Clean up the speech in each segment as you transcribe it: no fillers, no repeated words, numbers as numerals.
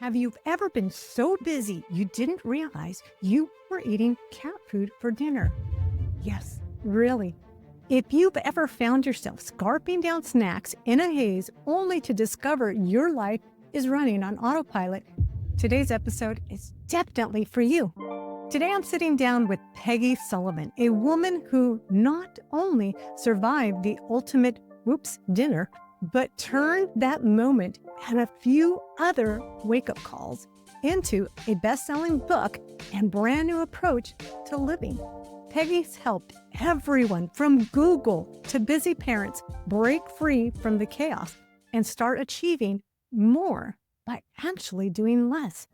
Have you ever been so busy you didn't realize you were eating cat food for dinner? Yes, really. If you've ever found yourself scarfing down snacks in a haze only to discover your life is running on autopilot, today's episode is definitely for you. Today I'm sitting down with Peggy Sullivan, a woman who not only survived the ultimate dinner, but turned that moment and a few other wake-up calls into a best-selling book and brand new approach to living. Peggy's helped everyone from Google to busy parents break free from the chaos and start achieving more by actually doing less.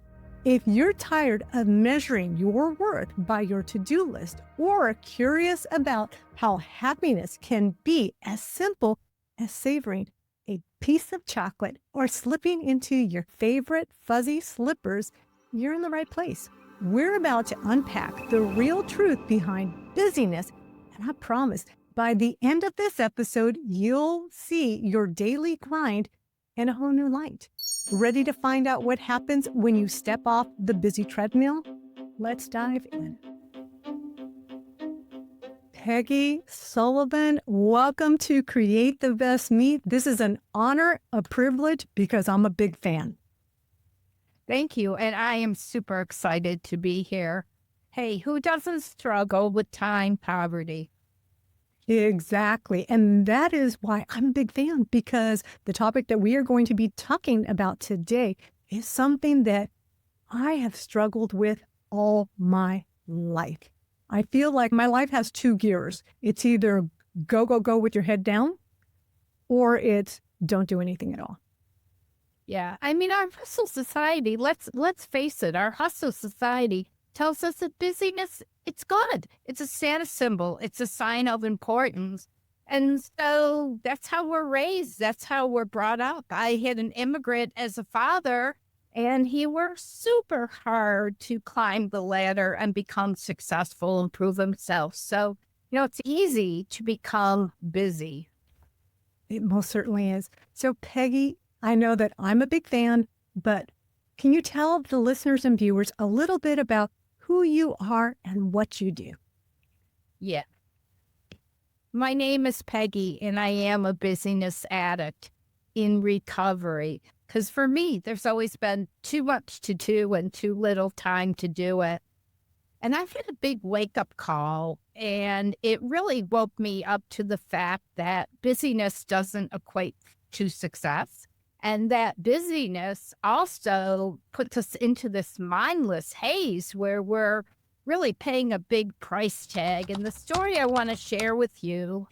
If you're tired of measuring your worth by your to-do list or curious about how happiness can be as simple as savoring a piece of chocolate or slipping into your favorite fuzzy slippers, you're in the right place. We're about to unpack the real truth behind busyness, and I promise by the end of this episode, you'll see your daily grind in a whole new light. Ready to find out what happens when you step off the busy treadmill? Let's dive in. Peggy Sullivan, welcome to Create the Best Me. This is an honor, a privilege, because I'm a big fan. Thank you. And I am super excited to be here. Hey, who doesn't struggle with time poverty? Exactly. And that is why I'm a big fan, because the topic that we are going to be talking about today is something that I have struggled with all my life. I feel like my life has two gears. It's either go, go, go with your head down, or it's don't do anything at all. Yeah. I mean, our hustle society, let's face it, our hustle society tells us that busyness, it's good. It's a status symbol. It's a sign of importance. And so that's how we're raised. That's how we're brought up. I had an immigrant as a father, and he worked super hard to climb the ladder and become successful and prove himself. So, it's easy to become busy. It most certainly is. So, Peggy, I know that I'm a big fan, but can you tell the listeners and viewers a little bit about who you are and what you do? Yeah. My name is Peggy, and I am a busyness addict in recovery. Because for me, there's always been too much to do and too little time to do it. And I've had a big wake-up call, and it really woke me up to the fact that busyness doesn't equate to success, and that busyness also puts us into this mindless haze where we're really paying a big price tag. And the story I want to share with you,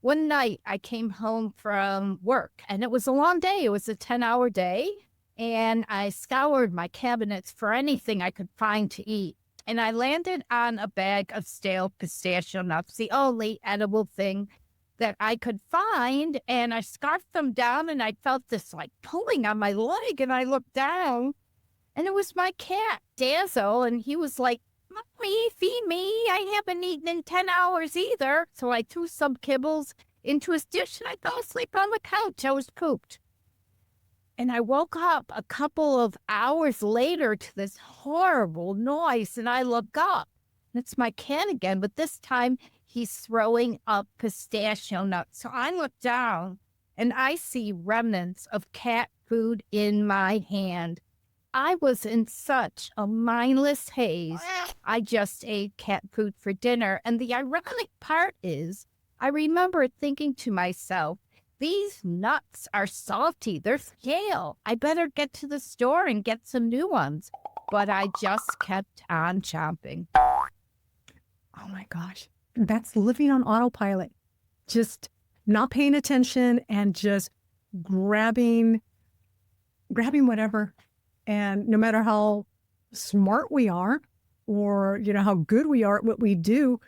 one night I came home from work, and it was a long day. It was a 10-hour day, and I scoured my cabinets for anything I could find to eat. And I landed on a bag of stale pistachio nuts, the only edible thing that I could find. And I scarfed them down, and I felt this pulling on my leg. And I looked down, and it was my cat, Dazzle. And he was like, "Mommy, feed me. I haven't eaten in 10 hours either." So I threw some kibbles into his dish, and I fell asleep on the couch. I was pooped. And I woke up a couple of hours later to this horrible noise, and I look up, and it's my cat again, but this time he's throwing up pistachio nuts. So I look down, and I see remnants of cat food in my hand. I was in such a mindless haze. I just ate cat food for dinner. And the ironic part is, I remember thinking to myself, these nuts are salty. They're stale. I better get to the store and get some new ones. But I just kept on chomping. Oh my gosh. That's living on autopilot. Just not paying attention and just grabbing whatever. And no matter how smart we are or, how good we are at what we do,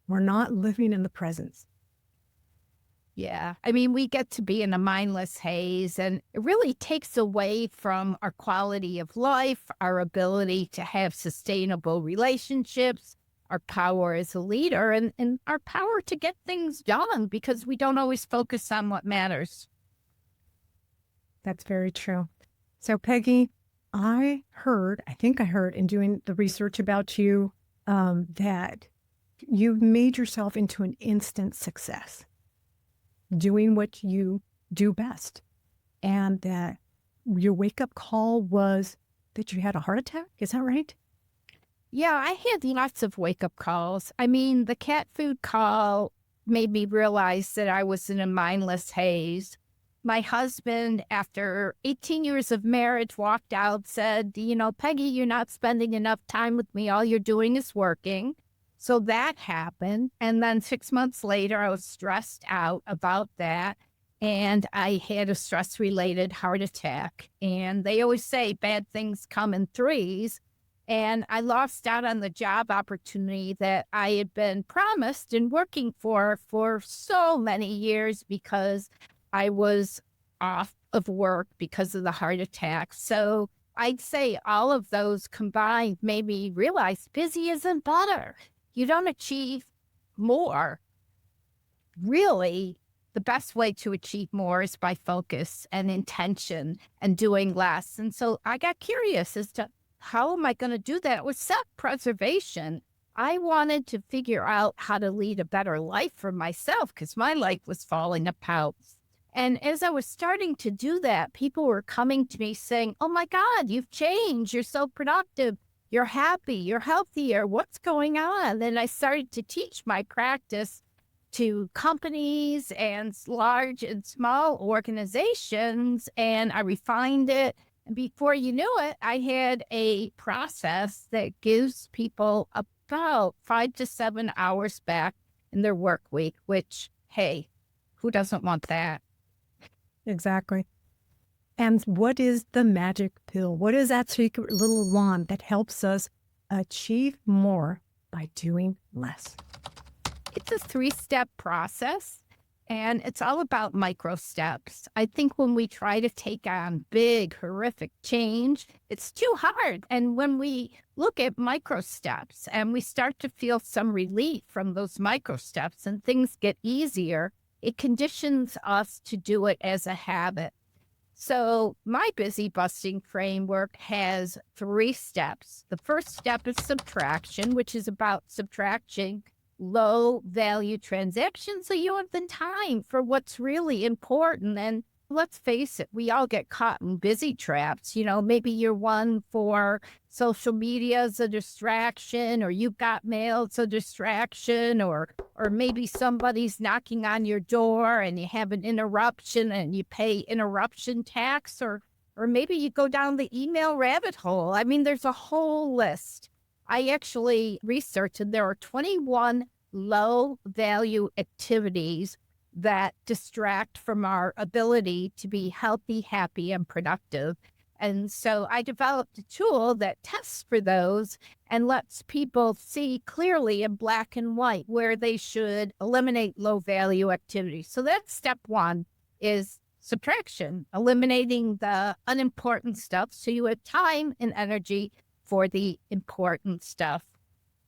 we're not living in the presence. Yeah. I mean, we get to be in a mindless haze, and it really takes away from our quality of life, our ability to have sustainable relationships, our power as a leader, and our power to get things done because we don't always focus on what matters. That's very true. So, Peggy, I think I heard in doing the research about you, that you've made yourself into an instant success, doing what you do best, and that your wake up call was that you had a heart attack. Is that right? Yeah, I had lots of wake up calls. I mean, the cat food call made me realize that I was in a mindless haze. My husband, after 18 years of marriage, walked out, said, Peggy, you're not spending enough time with me. All you're doing is working. So that happened. And then 6 months later, I was stressed out about that. And I had a stress related heart attack. And they always say bad things come in threes. And I lost out on the job opportunity that I had been promised and working for so many years because I was off of work because of the heart attack. So I'd say all of those combined made me realize busy isn't better. You don't achieve more. Really, the best way to achieve more is by focus and intention and doing less. And so I got curious as to how am I going to do that with self-preservation? I wanted to figure out how to lead a better life for myself because my life was falling apart. And as I was starting to do that, people were coming to me saying, oh my God, you've changed. You're so productive. You're happy. You're healthier. What's going on? And I started to teach my practice to companies and large and small organizations. And I refined it. And before you knew it, I had a process that gives people about 5 to 7 hours back in their work week, which, hey, who doesn't want that? Exactly. And what is the magic pill? What is that secret little wand that helps us achieve more by doing less? It's a 3-step process, and it's all about micro steps. I think when we try to take on big, horrific change, it's too hard. And when we look at micro steps and we start to feel some relief from those micro steps and things get easier, it conditions us to do it as a habit. So my busy busting framework has 3 steps. The first step is subtraction, which is about subtracting low value transactions so you have the time for what's really important. And let's face it, we all get caught in busy traps. Maybe you're one for social media as a distraction, or you've got mail as a distraction, or maybe somebody's knocking on your door and you have an interruption and you pay interruption tax, or maybe you go down the email rabbit hole. I mean, there's a whole list. I actually researched, and there are 21 low value activities that distract from our ability to be healthy, happy, and productive. And so I developed a tool that tests for those and lets people see clearly in black and white where they should eliminate low value activities. So that's step 1 is subtraction, eliminating the unimportant stuff so you have time and energy for the important stuff.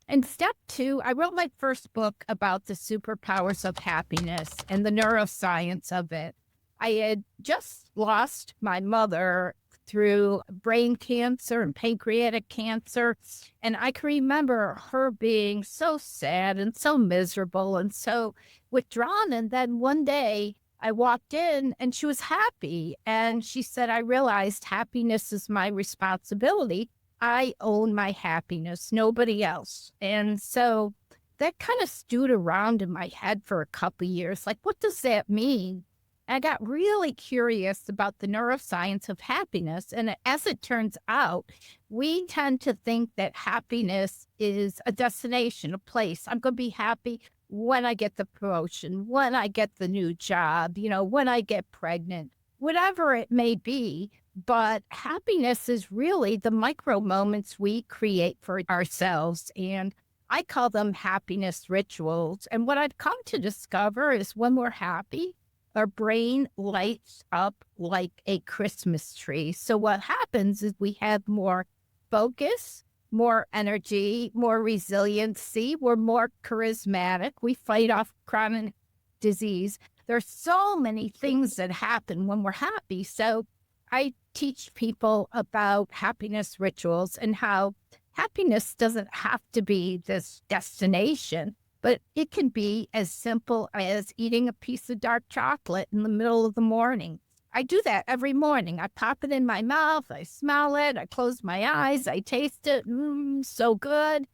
And step 2, I wrote my first book about the superpowers of happiness and the neuroscience of it. I had just lost my mother through brain cancer and pancreatic cancer. And I can remember her being so sad and so miserable and so withdrawn. And then one day I walked in and she was happy. And she said, I realized happiness is my responsibility. I own my happiness, nobody else. And so that kind of stewed around in my head for a couple of years. Like, what does that mean? I got really curious about the neuroscience of happiness. And as it turns out, we tend to think that happiness is a destination, a place. I'm going to be happy when I get the promotion, when I get the new job, when I get pregnant, whatever it may be. But happiness is really the micro moments we create for ourselves. And I call them happiness rituals. And what I've come to discover is when we're happy, our brain lights up like a Christmas tree. So what happens is we have more focus, more energy, more resiliency. We're more charismatic. We fight off chronic disease. There's so many things that happen when we're happy. So I teach people about happiness rituals and how happiness doesn't have to be this destination, but it can be as simple as eating a piece of dark chocolate in the middle of the morning. I do that every morning. I pop it in my mouth, I smell it, I close my eyes, I taste it. So good.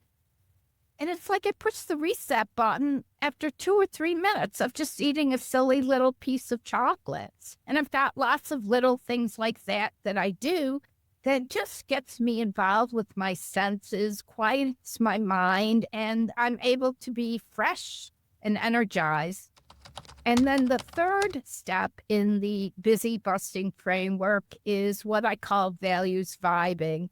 And it's like it puts the reset button after 2 or 3 minutes of just eating a silly little piece of chocolate. And I've got lots of little things like that that I do that just gets me involved with my senses, quiets my mind, and I'm able to be fresh and energized. And then the third step in the busy busting framework is what I call values vibing.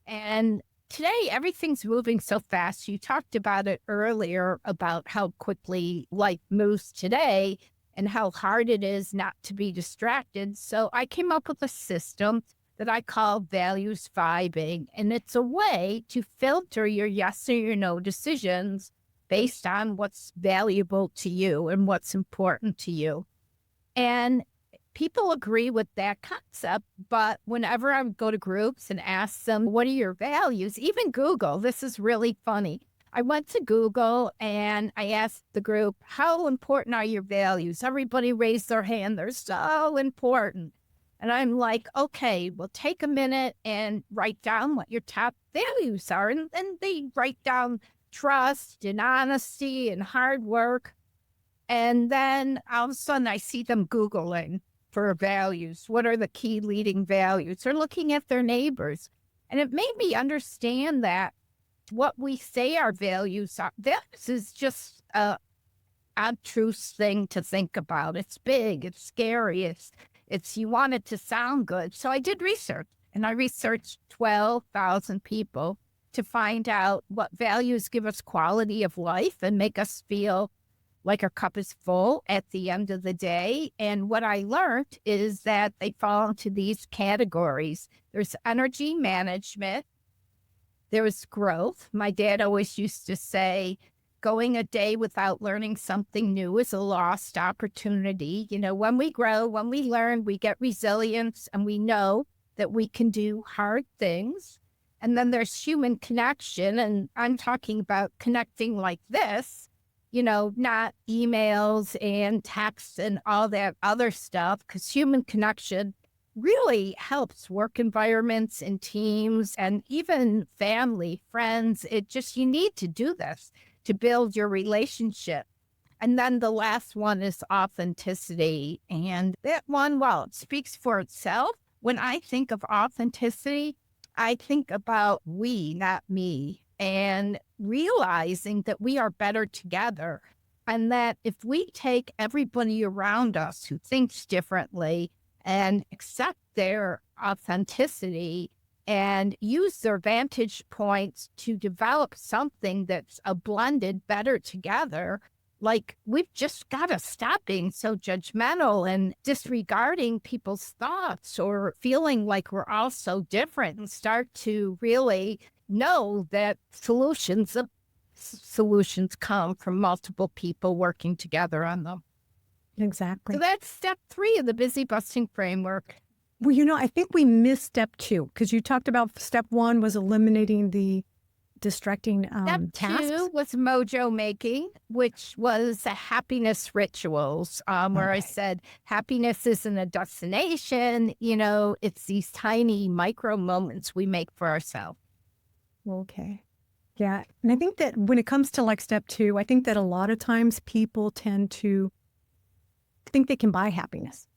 And today, everything's moving so fast. You talked about it earlier about how quickly life moves today and how hard it is not to be distracted. So I came up with a system that I call values vibing. And it's a way to filter your yes or your no decisions based on what's valuable to you and what's important to you. And people agree with that concept, but whenever I go to groups and ask them, what are your values? Even Google, this is really funny. I went to Google and I asked the group, how important are your values? Everybody raised their hand. They're so important. And I'm like, okay, well, take a minute and write down what your top values are. And they write down trust and honesty and hard work. And then all of a sudden I see them Googling for values. What are the key leading values? They're looking at their neighbors. And it made me understand that what we say our values are, this is just a abstruse thing to think about. It's big, it's scary, it's you want it to sound good. So I did research, and I researched 12,000 people to find out what values give us quality of life and make us feel like our cup is full at the end of the day. And what I learned is that they fall into these categories. There's energy management. There's growth. My dad always used to say, going a day without learning something new is a lost opportunity. You know, when we grow, when we learn, we get resilience and we know that we can do hard things. And then there's human connection. And I'm talking about connecting like this, you know, not emails and texts and all that other stuff, because human connection really helps work environments and teams and even family, friends. It just, you need to do this to build your relationship. And then the last one is authenticity. And that one, well, it speaks for itself. When I think of authenticity, I think about we, not me, and realizing that we are better together. And that if we take everybody around us who thinks differently and accept their authenticity and use their vantage points to develop something that's a blended better together, like we've just got to stop being so judgmental and disregarding people's thoughts or feeling like we're all so different, and start to really know that solutions come from multiple people working together on them. Exactly. So that's step 3 of the busy busting framework. Well, you know, I think we missed step 2 because you talked about step 1 was eliminating the distracting Step tasks. 2 was mojo making, which was a happiness rituals, where I said happiness isn't a destination. You know, it's these tiny micro moments we make for ourselves. Okay. Yeah. And I think that when it comes to like step 2, I think that a lot of times people tend to think they can buy happiness.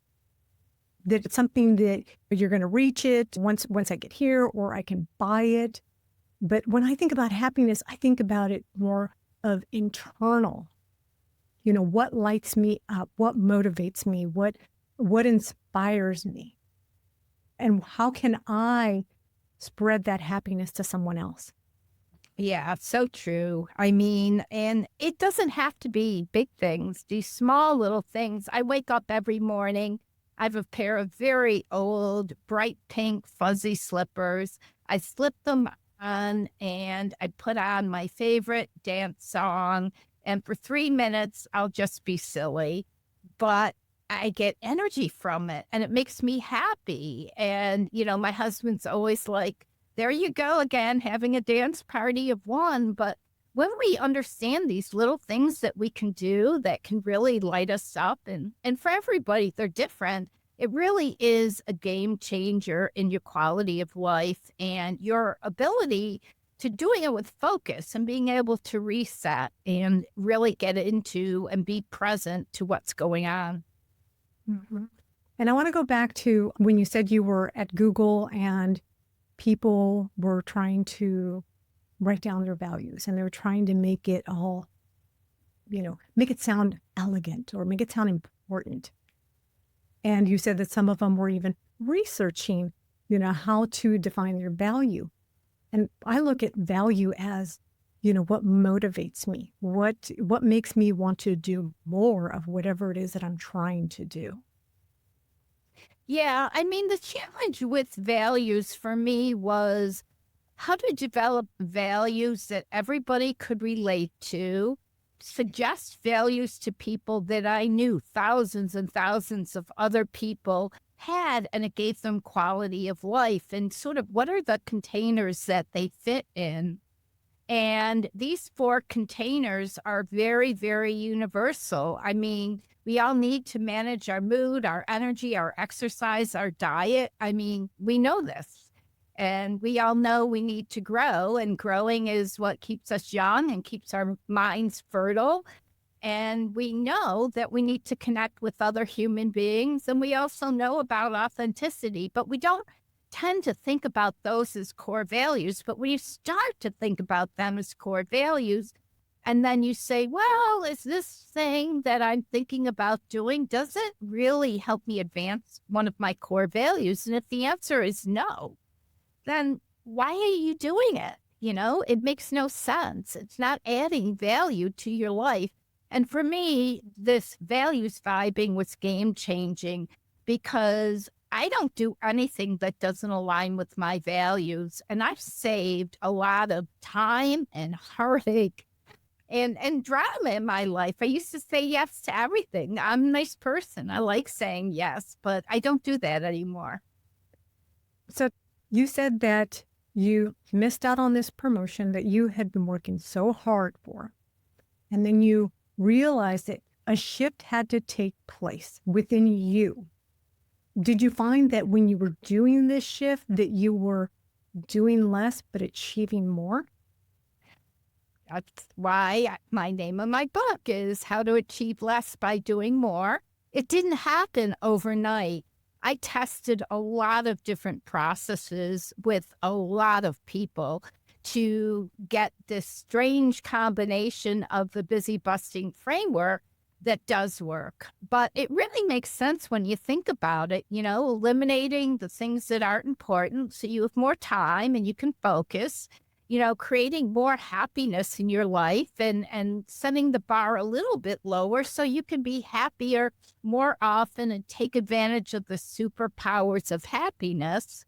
That it's something that you're going to reach it once I get here, or I can buy it. But when I think about happiness, I think about it more of internal. You know, what lights me up, what motivates me, what inspires me, and how can I spread that happiness to someone else? Yeah, so true. I mean, and it doesn't have to be big things, these small little things. I wake up every morning. I have a pair of very old, bright pink, fuzzy slippers. I slip them on and I put on my favorite dance song. And for 3 minutes, I'll just be silly. But I get energy from it and it makes me happy. And, my husband's always like, there you go again, having a dance party of one. But when we understand these little things that we can do that can really light us up, and for everybody, they're different. It really is a game changer in your quality of life and your ability to doing it with focus and being able to reset and really get into and be present to what's going on. Mhm. And I want to go back to when you said you were at Google and people were trying to write down their values and they were trying to make it all, make it sound elegant or make it sound important. And you said that some of them were even researching, how to define their value. And I look at value as, what motivates me, what makes me want to do more of whatever it is that I'm trying to do. Yeah, I mean, the challenge with values for me was how to develop values that everybody could relate to, suggest values to people that I knew thousands and thousands of other people had, and it gave them quality of life, and sort of what are the containers that they fit in. And these four containers are very, very universal. I mean, we all need to manage our mood, our energy, our exercise, our diet. I mean, we know this. And we all know we need to grow, and growing is what keeps us young and keeps our minds fertile. And we know that we need to connect with other human beings. And we also know about authenticity, but we don't tend to think about those as core values. But when you start to think about them as core values, and then you say, well, is this thing that I'm thinking about doing, does it really help me advance one of my core values? And if the answer is no, then why are you doing it? It makes no sense. It's not adding value to your life. And for me, this values vibing was game changing because I don't do anything that doesn't align with my values. And I've saved a lot of time and heartache and drama in my life. I used to say yes to everything. I'm a nice person. I like saying yes, but I don't do that anymore. So you said that you missed out on this promotion that you had been working so hard for. And then you realized that a shift had to take place within you. Did you find that when you were doing this shift that you were doing less but achieving more? That's why my name of my book is How to Achieve Less by Doing More. It didn't happen overnight. I tested a lot of different processes with a lot of people to get this strange combination of the busy busting framework that does work. But it really makes sense when you think about it, eliminating the things that aren't important so you have more time and you can focus, creating more happiness in your life and setting the bar a little bit lower so you can be happier more often and take advantage of the superpowers of happiness.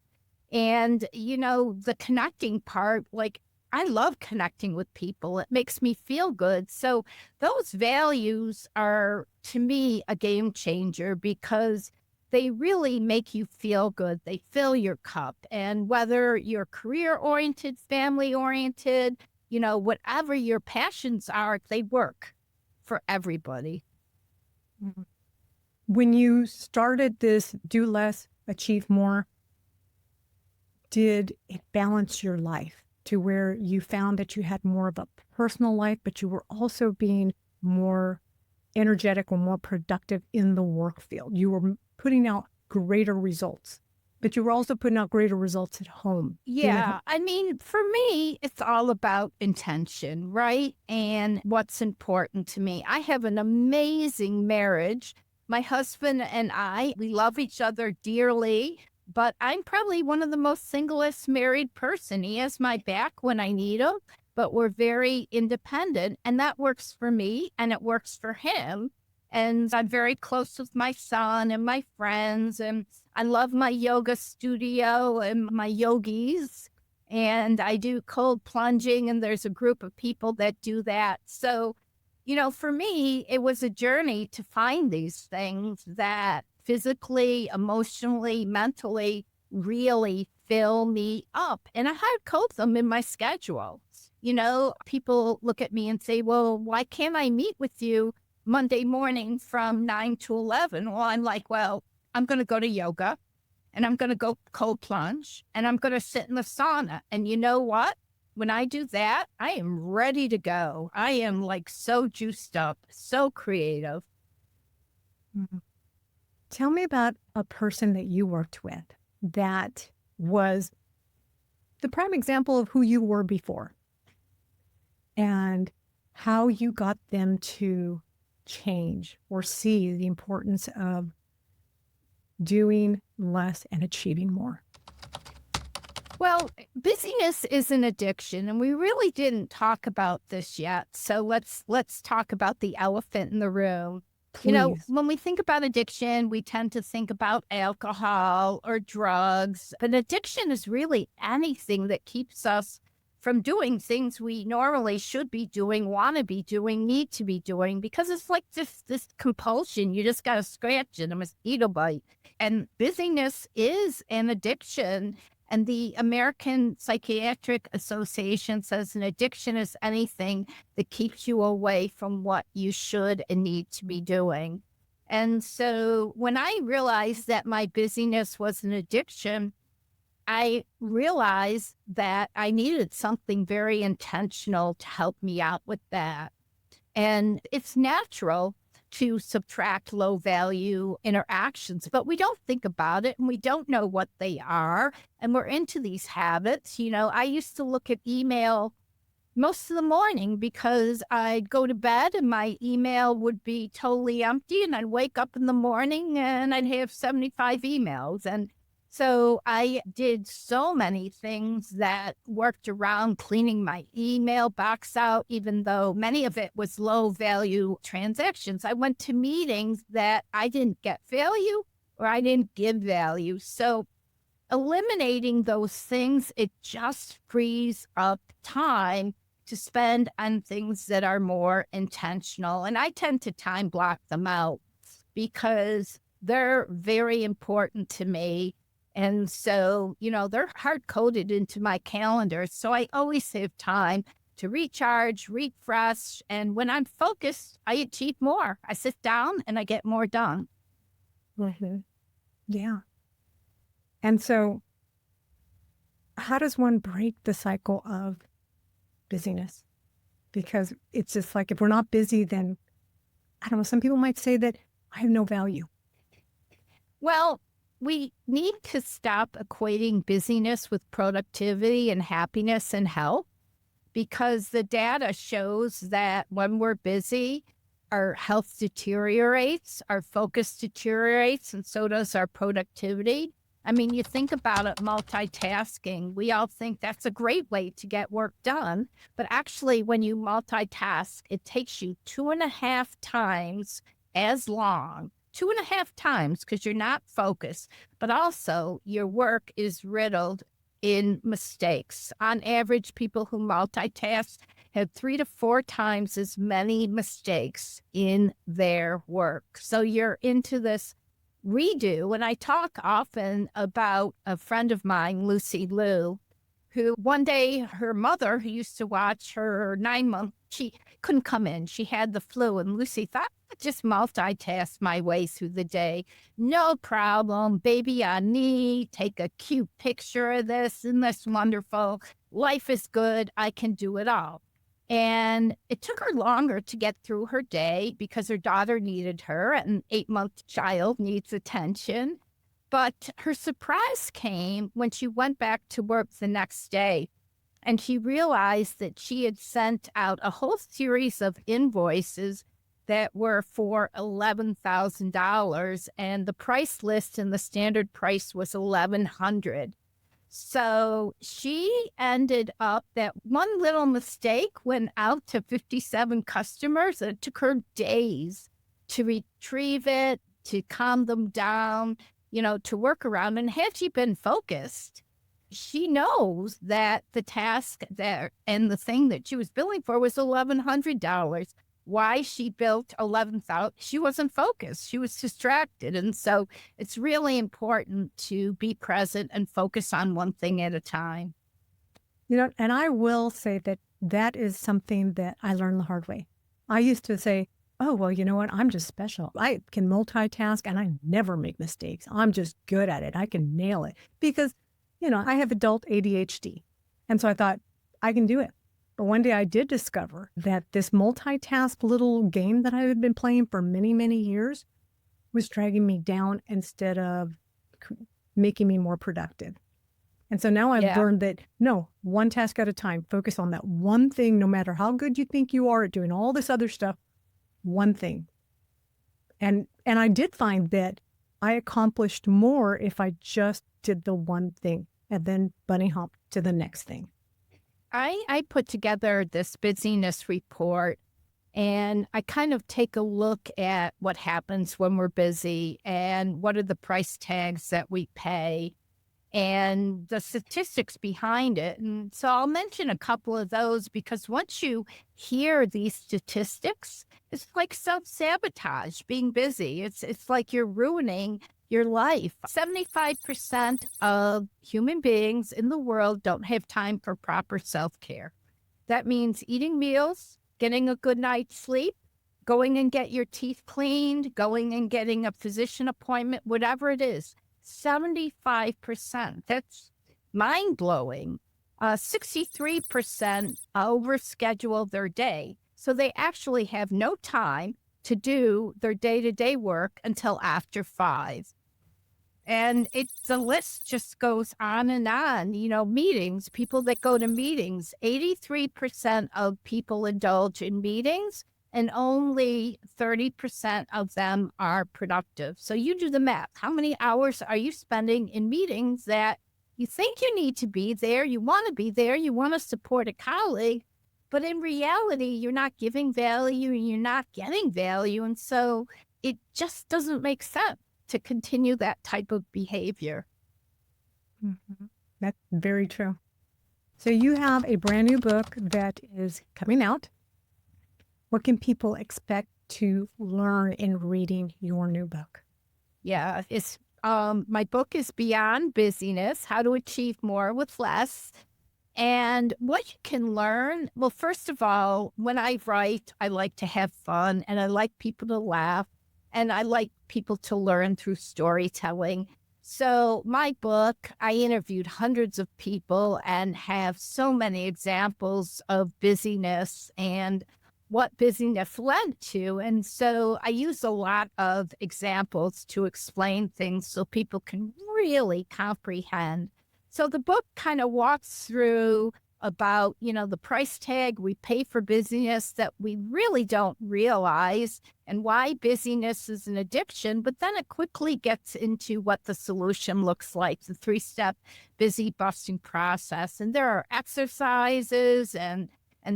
And, the connecting part, like I love connecting with people. It makes me feel good. So those values are, to me, a game changer because they really make you feel good. They fill your cup. And whether you're career-oriented, family-oriented, whatever your passions are, they work for everybody. When you started this do less, achieve more, did it balance your life to where you found that you had more of a personal life, but you were also being more energetic or more productive in the work field? You were putting out greater results, but you were also putting out greater results at home. Yeah. I mean, for me, it's all about intention, right? And what's important to me. I have an amazing marriage. My husband and I, we love each other dearly, but I'm probably one of the most singlest married person. He has my back when I need him, but we're very independent, and that works for me and it works for him. And I'm very close with my son and my friends, and I love my yoga studio and my yogis. And I do cold plunging, and there's a group of people that do that. So For me, it was a journey to find these things that physically, emotionally, mentally really fill me up. And I hard code them in my schedule. People look at me and say, well, why can't I meet with you Monday morning from 9 to 11? Well, I'm like, well, I'm going to go to yoga and I'm going to go cold plunge and I'm going to sit in the sauna. And you know what? When I do that, I am ready to go. I am like so juiced up, so creative. Mhm. Tell me about a person that you worked with that was the prime example of who you were before and how you got them to change or see the importance of doing less and achieving more. Well, busyness is an addiction, and we really didn't talk about this yet. So let's talk about the elephant in the room. Please. When we think about addiction, we tend to think about alcohol or drugs, but addiction is really anything that keeps us from doing things we normally should be doing, want to be doing, need to be doing, because it's like this compulsion. You just got to scratch it, a mosquito bite. And busyness is an addiction. And the American Psychiatric Association says an addiction is anything that keeps you away from what you should and need to be doing. And so when I realized that my busyness was an addiction, I realized that I needed something very intentional to help me out with that. And it's natural to subtract low value interactions, but we don't think about it and we don't know what they are. And we're into these habits. I used to look at email most of the morning because I'd go to bed and my email would be totally empty, and I'd wake up in the morning and I'd have 75 emails. And so I did so many things that worked around cleaning my email box out, even though many of it was low value transactions. I went to meetings that I didn't get value or I didn't give value. So eliminating those things, it just frees up time to spend on things that are more intentional. And I tend to time block them out because they're very important to me. And so, they're hard coded into my calendar. So I always have time to recharge, refresh. And when I'm focused, I achieve more. I sit down and I get more done. Mhm. Yeah. And so, how does one break the cycle of busyness? Because it's just like if we're not busy, then I don't know. Some people might say that I have no value. Well, we need to stop equating busyness with productivity and happiness and health, because the data shows that when we're busy, our health deteriorates, our focus deteriorates, and so does our productivity. I mean, you think about it, multitasking. We all think that's a great way to get work done. But actually, when you multitask, it takes you 2.5 times as long, 2.5 times, because you're not focused, but also your work is riddled in mistakes. On average, people who multitask have 3 to 4 times as many mistakes in their work. So you're into this redo. And I talk often about a friend of mine, Lucy Liu, who one day her mother, who used to watch her 9-month, she couldn't come in. She had the flu. And Lucy thought, I'd just multitask my way through the day. No problem. Baby on knee, take a cute picture of this, and that's wonderful. Life is good. I can do it all. And it took her longer to get through her day because her daughter needed her. An 8-month child needs attention. But her surprise came when she went back to work the next day, and she realized that she had sent out a whole series of invoices that were for $11,000, and the price list and the standard price was $1,100. So she ended up, that one little mistake went out to 57 customers, and it took her days to retrieve it, to calm them down, to work around. And had she been focused, she knows that the task there and the thing that she was billing for was $1,100. why she built 11,000. She wasn't focused. She was distracted. And so it's really important to be present and focus on one thing at a time. And I will say that that is something that I learned the hard way. I used to say, oh, well, you know what? I'm just special. I can multitask and I never make mistakes. I'm just good at it. I can nail it because, I have adult ADHD. And so I thought I can do it. But one day I did discover that this multitask little game that I had been playing for many, many years was dragging me down instead of making me more productive. And so now I've learned that, no, one task at a time, focus on that one thing, no matter how good you think you are at doing all this other stuff, one thing. And I did find that I accomplished more if I just did the one thing and then bunny hop to the next thing. I put together this busyness report, and I kind of take a look at what happens when we're busy and what are the price tags that we pay and the statistics behind it. And so I'll mention a couple of those because once you hear these statistics, it's like self-sabotage, being busy. It's like you're ruining your life. 75% of human beings in the world don't have time for proper self-care. That means eating meals, getting a good night's sleep, going and get your teeth cleaned, going and getting a physician appointment, whatever it is. 75%. That's mind-blowing. 63% overschedule their day. So they actually have no time to do their day-to-day work until after 5. And the list just goes on and on. Meetings, people that go to meetings, 83% of people indulge in meetings and only 30% of them are productive. So you do the math. How many hours are you spending in meetings that you think you need to be there, you want to be there, you want to support a colleague, but in reality, you're not giving value and you're not getting value. And so it just doesn't make sense to continue that type of behavior. Mm-hmm. That's very true. So you have a brand new book that is coming out. What can people expect to learn in reading your new book? Yeah, it's my book is Beyond Busyness, How to Achieve More with Less. And what you can learn, well, first of all, when I write, I like to have fun and I like people to laugh and I like people to learn through storytelling. So my book, I interviewed hundreds of people and have so many examples of busyness and what busyness led to. And so I use a lot of examples to explain things so people can really comprehend. So the book kind of walks through about, the price tag we pay for busyness that we really don't realize and why busyness is an addiction. But then it quickly gets into what the solution looks like, the 3-step busy busting process. And there are exercises and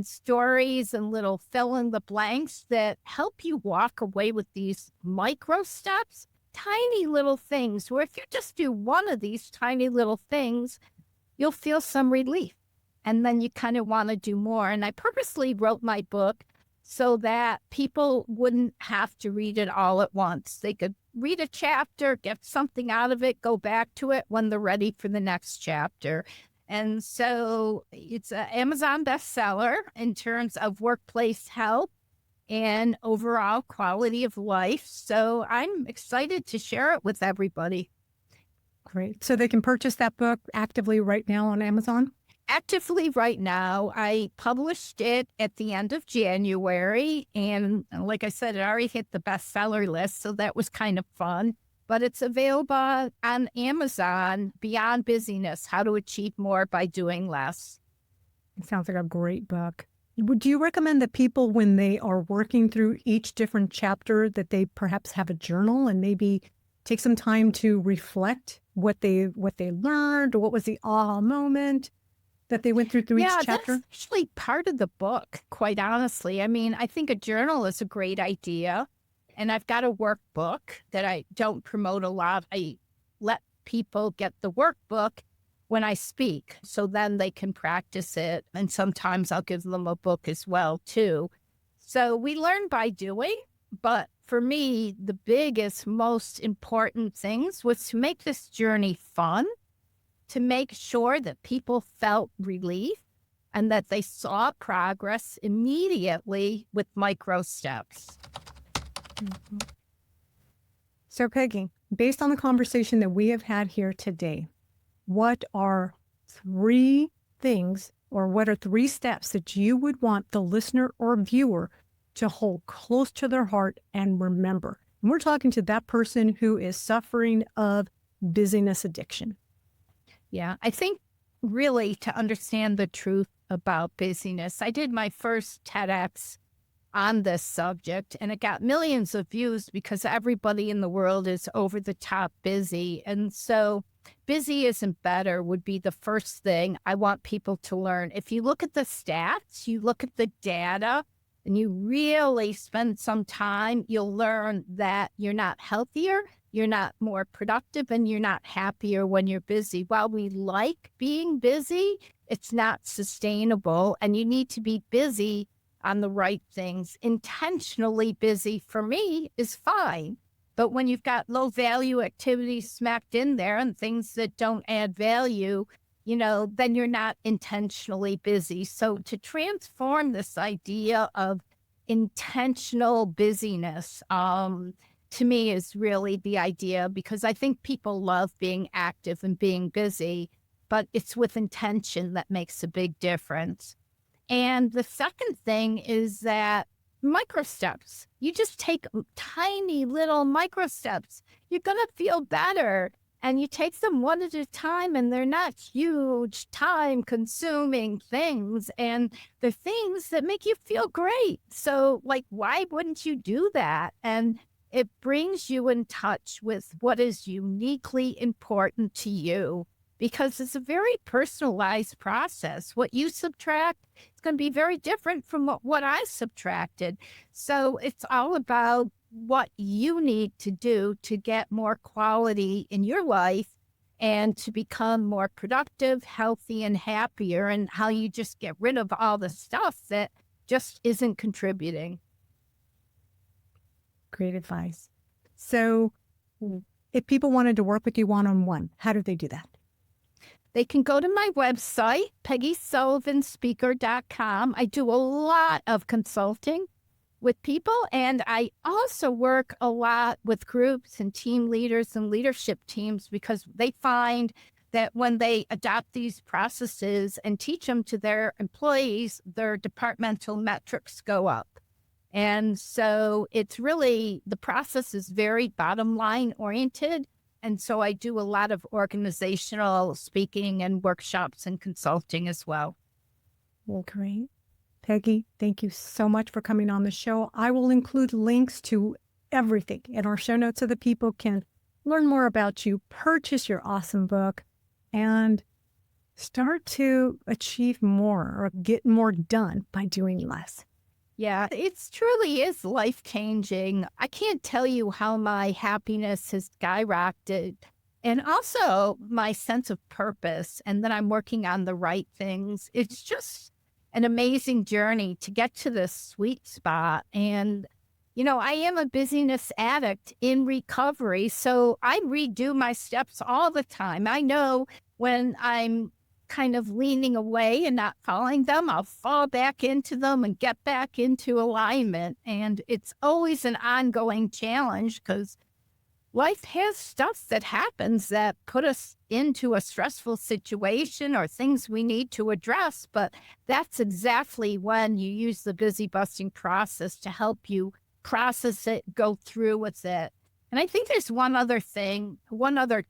stories and little fill in the blanks that help you walk away with these micro steps, tiny little things where if you just do one of these tiny little things, you'll feel some relief. And then you kind of want to do more. And I purposely wrote my book so that people wouldn't have to read it all at once. They could read a chapter, get something out of it, go back to it when they're ready for the next chapter. And so it's an Amazon bestseller in terms of workplace health and overall quality of life. So I'm excited to share it with everybody. Great. So they can purchase that book actively right now on Amazon? Actively right now. I published it at the end of January. And like I said, it already hit the bestseller list. So that was kind of fun. But it's available on Amazon, Beyond Busyness, How to Achieve More by Doing Less. It sounds like a great book. Would you recommend that people, when they are working through each different chapter, that they perhaps have a journal and maybe take some time to reflect what they learned, or what was the aha moment that they went through each chapter? That's actually part of the book, quite honestly. I mean, I think a journal is a great idea. And I've got a workbook that I don't promote a lot. I let people get the workbook when I speak, so then they can practice it. And sometimes I'll give them a book as well, too. So we learn by doing, but for me, the biggest, most important things was to make this journey fun, to make sure that people felt relief and that they saw progress immediately with micro steps. Mhm. So, Peggy, based on the conversation that we have had here today, what are three things or what are three steps that you would want the listener or viewer to hold close to their heart and remember? And we're talking to that person who is suffering of busyness addiction. Yeah, I think really to understand the truth about busyness, I did my first TEDx on this subject and it got millions of views because everybody in the world is over the top busy. And so busy isn't better would be the first thing I want people to learn. If you look at the stats, you look at the data, and you really spend some time, you'll learn that you're not healthier, you're not more productive, and you're not happier when you're busy. While we like being busy, it's not sustainable, and you need to be busy on the right things. Intentionally busy for me is fine. But when you've got low value activities smacked in there and things that don't add value, then you're not intentionally busy. So to transform this idea of intentional busyness, to me is really the idea, because I think people love being active and being busy, but it's with intention that makes a big difference. And the second thing is that micro steps. You just take tiny little micro steps. You're going to feel better. And you take them one at a time, and they're not huge, time-consuming things. And they're things that make you feel great. So, why wouldn't you do that? And it brings you in touch with what is uniquely important to you, because it's a very personalized process. What you subtract is going to be very different from what I subtracted. So it's all about what you need to do to get more quality in your life and to become more productive, healthy, and happier, and how you just get rid of all the stuff that just isn't contributing. Great advice. So if people wanted to work with you one-on-one, how do they do that? They can go to my website, PeggySullivanSpeaker.com. I do a lot of consulting with people, and I also work a lot with groups and team leaders and leadership teams, because they find that when they adopt these processes and teach them to their employees, their departmental metrics go up. And so it's really, the process is very bottom line oriented. And so I do a lot of organizational speaking and workshops and consulting as well. Well, great. Peggy, thank you so much for coming on the show. I will include links to everything in our show notes so that people can learn more about you, purchase your awesome book, and start to achieve more or get more done by doing less. Yeah, it truly is life-changing. I can't tell you how my happiness has skyrocketed, and also my sense of purpose, and that I'm working on the right things. It's just an amazing journey to get to this sweet spot. And, I am a busyness addict in recovery, so I redo my steps all the time. I know when I'm kind of leaning away and not following them, I'll fall back into them and get back into alignment. And it's always an ongoing challenge, because life has stuff that happens that put us into a stressful situation or things we need to address. But that's exactly when you use the busy busting process to help you process it, go through with it. And I think there's one other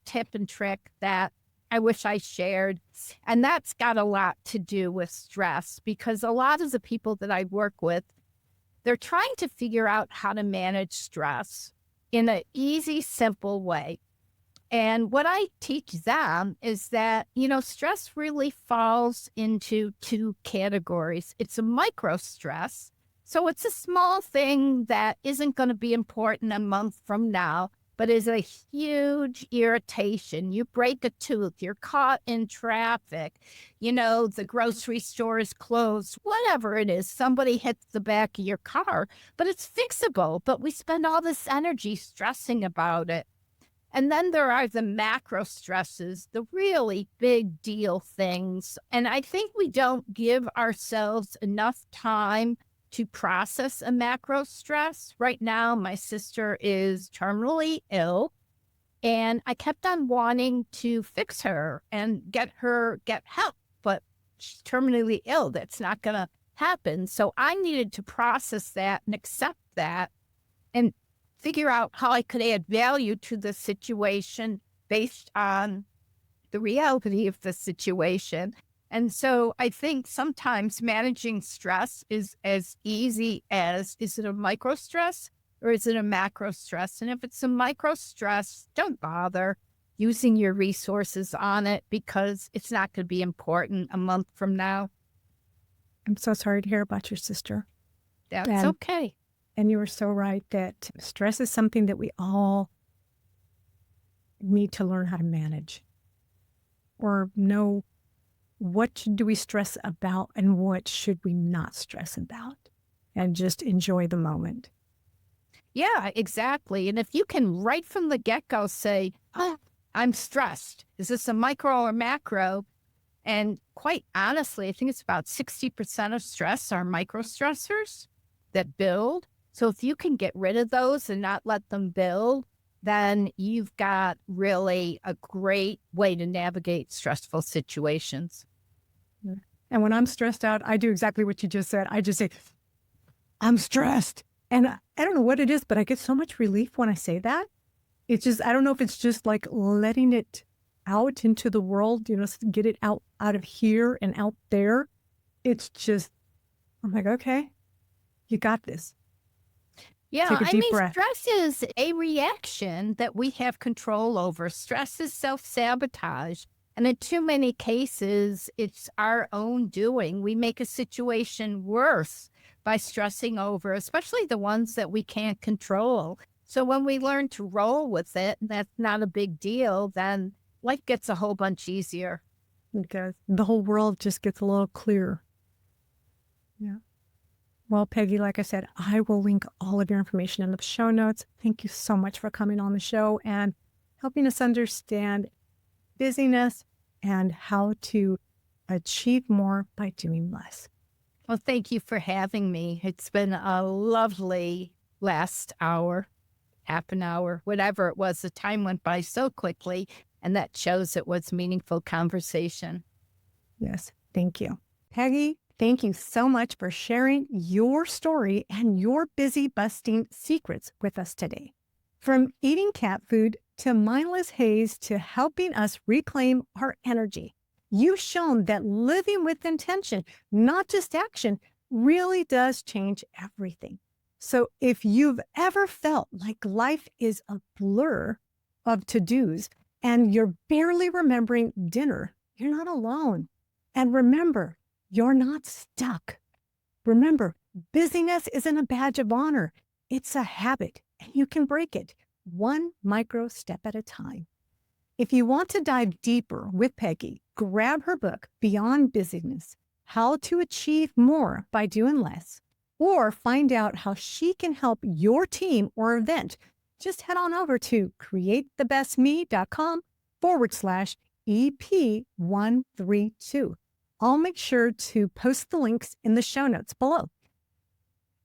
tip and trick that I wish I shared, and that's got a lot to do with stress, because a lot of the people that I work with, they're trying to figure out how to manage stress in an easy, simple way. And what I teach them is that, stress really falls into two categories. It's a micro stress. So it's a small thing that isn't going to be important a month from now, but is a huge irritation. You break a tooth, you're caught in traffic, the grocery store is closed, whatever it is, somebody hits the back of your car, but it's fixable. But we spend all this energy stressing about it. And then there are the macro stresses, the really big deal things. And I think we don't give ourselves enough time to process a macro stress. Right now, my sister is terminally ill, and I kept on wanting to fix her and get help, but she's terminally ill. That's not going to happen. So I needed to process that and accept that and figure out how I could add value to the situation based on the reality of the situation. And so I think sometimes managing stress is as easy as, is it a micro stress or is it a macro stress? And if it's a micro stress, don't bother using your resources on it because it's not going to be important a month from now. I'm so sorry to hear about your sister. That's okay. And you were so right that stress is something that we all need to learn how to manage or know what do we stress about and what should we not stress about, and just enjoy the moment. Yeah, exactly. And if you can right from the get-go say, I'm stressed. Is this a micro or macro? And quite honestly, I think it's about 60% of stress are micro stressors that build. So if you can get rid of those and not let them build, then you've got really a great way to navigate stressful situations. And when I'm stressed out, I do exactly what you just said. I just say, I'm stressed. And I don't know what it is, but I get so much relief when I say that. It's just, I don't know if it's just like letting it out into the world, get it out of here and out there. It's just, I'm like, okay, you got this. Yeah, Take a deep breath. Stress is a reaction that we have control over. Stress is self-sabotage. And in too many cases, it's our own doing. We make a situation worse by stressing over, especially the ones that we can't control. So when we learn to roll with it, that's not a big deal, then life gets a whole bunch easier. Because the whole world just gets a little clearer. Yeah. Well, Peggy, like I said, I will link all of your information in the show notes. Thank you so much for coming on the show and helping us understand busyness and how to achieve more by doing less. Well, thank you for having me. It's been a lovely last hour, half an hour, whatever it was. The time went by so quickly, and that shows it was meaningful conversation. Yes, thank you. Peggy, thank you so much for sharing your story and your busy busting secrets with us today. From eating cat food to mindless haze to helping us reclaim our energy, you've shown that living with intention, not just action, really does change everything. So if you've ever felt like life is a blur of to-dos and you're barely remembering dinner, you're not alone. And remember, you're not stuck. Remember, busyness isn't a badge of honor. It's a habit, and you can break it one micro step at a time. If you want to dive deeper with Peggy, grab her book, Beyond Busyness, How to Achieve More by Doing Less, or find out how she can help your team or event. Just head on over to createthebestme.com/EP132. I'll make sure to post the links in the show notes below.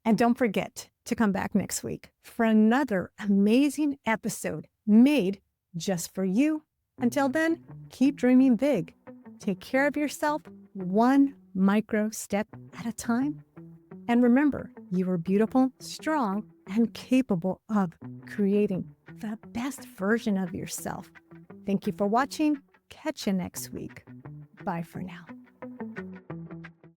And don't forget to come back next week for another amazing episode made just for you. Until then, keep dreaming big. Take care of yourself one micro step at a time. And remember, you are beautiful, strong, and capable of creating the best version of yourself. Thank you for watching. Catch you next week. Bye for now.